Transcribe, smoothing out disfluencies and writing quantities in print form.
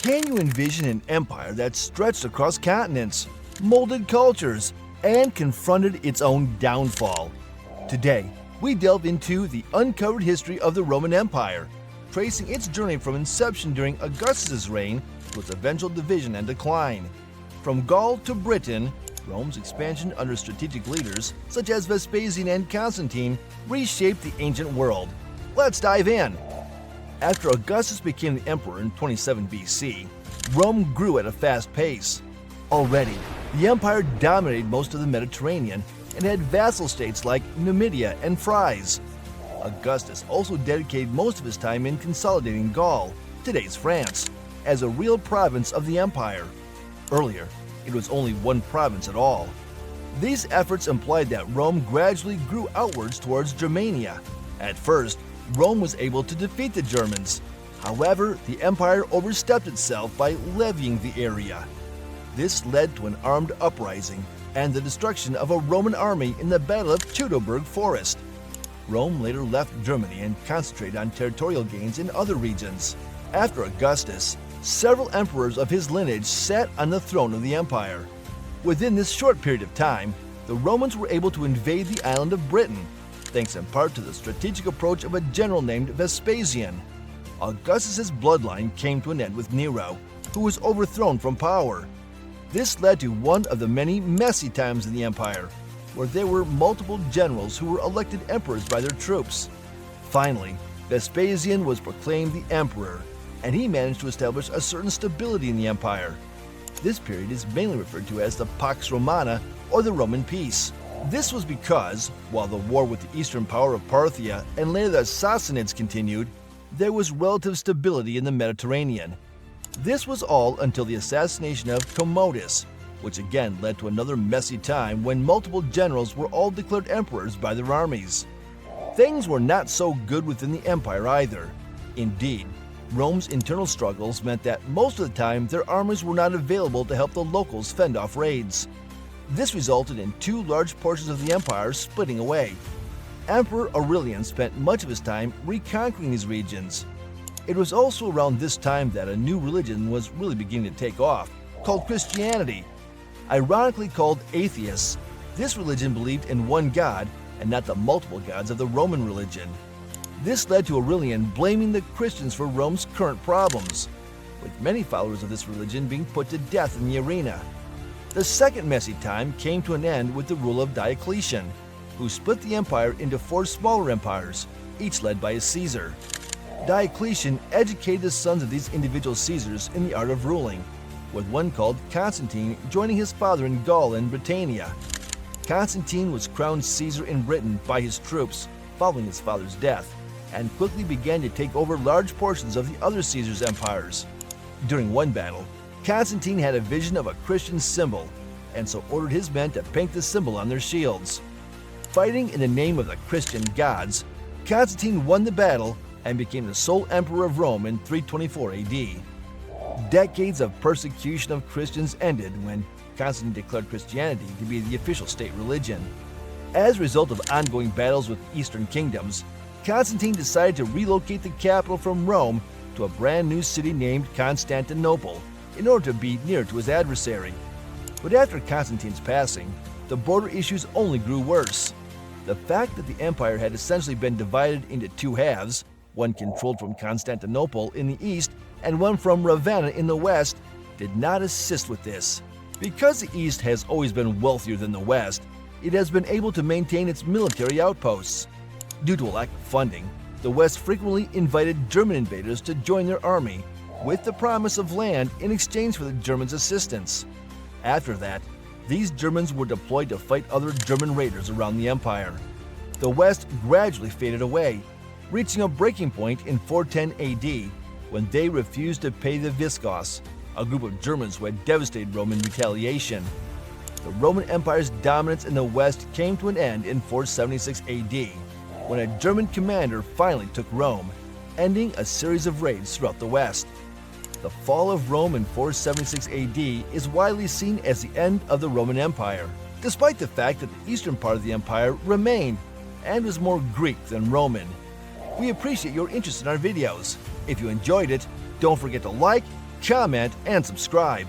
Can you envision an empire that stretched across continents, molded cultures, and confronted its own downfall? Today, we delve into the uncovered history of the Roman Empire, tracing its journey from inception during Augustus' reign to its eventual division and decline. From Gaul to Britain, Rome's expansion under strategic leaders such as Vespasian and Constantine reshaped the ancient world. Let's dive in. After Augustus became the emperor in 27 BC, Rome grew at a fast pace. Already, the empire dominated most of the Mediterranean and had vassal states like Numidia and Fries. Augustus also dedicated most of his time in consolidating Gaul, today's France, as a real province of the empire. Earlier, it was only one province at all. These efforts implied that Rome gradually grew outwards towards Germania. At first, Rome was able to defeat the Germans. However, the empire overstepped itself by levying the area. This led to an armed uprising and the destruction of a Roman army in the Battle of Teutoburg Forest. Rome later left Germany and concentrated on territorial gains in other regions. After Augustus, several emperors of his lineage sat on the throne of the empire. Within this short period of time, the Romans were able to invade the island of Britain, thanks in part to the strategic approach of a general named Vespasian. Augustus's bloodline came to an end with Nero, who was overthrown from power. This led to one of the many messy times in the empire, where there were multiple generals who were elected emperors by their troops. Finally, Vespasian was proclaimed the emperor, and he managed to establish a certain stability in the empire. This period is mainly referred to as the Pax Romana, or the Roman peace. This was because, while the war with the eastern power of Parthia and later the Sassanids continued, there was relative stability in the Mediterranean. This was all until the assassination of Commodus, which again led to another messy time when multiple generals were all declared emperors by their armies. Things were not so good within the empire either. Indeed, Rome's internal struggles meant that most of the time their armies were not available to help the locals fend off raids. This resulted in two large portions of the empire splitting away. Emperor Aurelian spent much of his time reconquering these regions. It was also around this time that a new religion was really beginning to take off, called Christianity. Ironically called atheists, this religion believed in one god and not the multiple gods of the Roman religion. This led to Aurelian blaming the Christians for Rome's current problems, with many followers of this religion being put to death in the arena. The second messy time came to an end with the rule of Diocletian, who split the empire into four smaller empires, each led by a Caesar. Diocletian educated the sons of these individual Caesars in the art of ruling, with one called Constantine joining his father in Gaul and Britannia. Constantine was crowned Caesar in Britain by his troops following his father's death, and quickly began to take over large portions of the other Caesar's empires. During one battle, Constantine had a vision of a Christian symbol, and so ordered his men to paint the symbol on their shields. Fighting in the name of the Christian gods, Constantine won the battle and became the sole emperor of Rome in 324 AD. Decades of persecution of Christians ended when Constantine declared Christianity to be the official state religion. As a result of ongoing battles with eastern kingdoms, Constantine decided to relocate the capital from Rome to a brand new city named Constantinople in order to be near to his adversary. But after Constantine's passing, the border issues only grew worse. The fact that the empire had essentially been divided into two halves, one controlled from Constantinople in the east and one from Ravenna in the west, did not assist with this. Because the east has always been wealthier than the west, it has been able to maintain its military outposts. Due to a lack of funding, the West frequently invited German invaders to join their army, with the promise of land in exchange for the Germans' assistance. After that, these Germans were deployed to fight other German raiders around the empire. The West gradually faded away, reaching a breaking point in 410 AD when they refused to pay the Visigoths, a group of Germans who had devastated Rome in retaliation. The Roman Empire's dominance in the West came to an end in 476 AD, when a German commander finally took Rome, ending a series of raids throughout the West. The fall of Rome in 476 AD is widely seen as the end of the Roman Empire, despite the fact that the eastern part of the empire remained and was more Greek than Roman. We appreciate your interest in our videos. If you enjoyed it, don't forget to like, comment, and subscribe.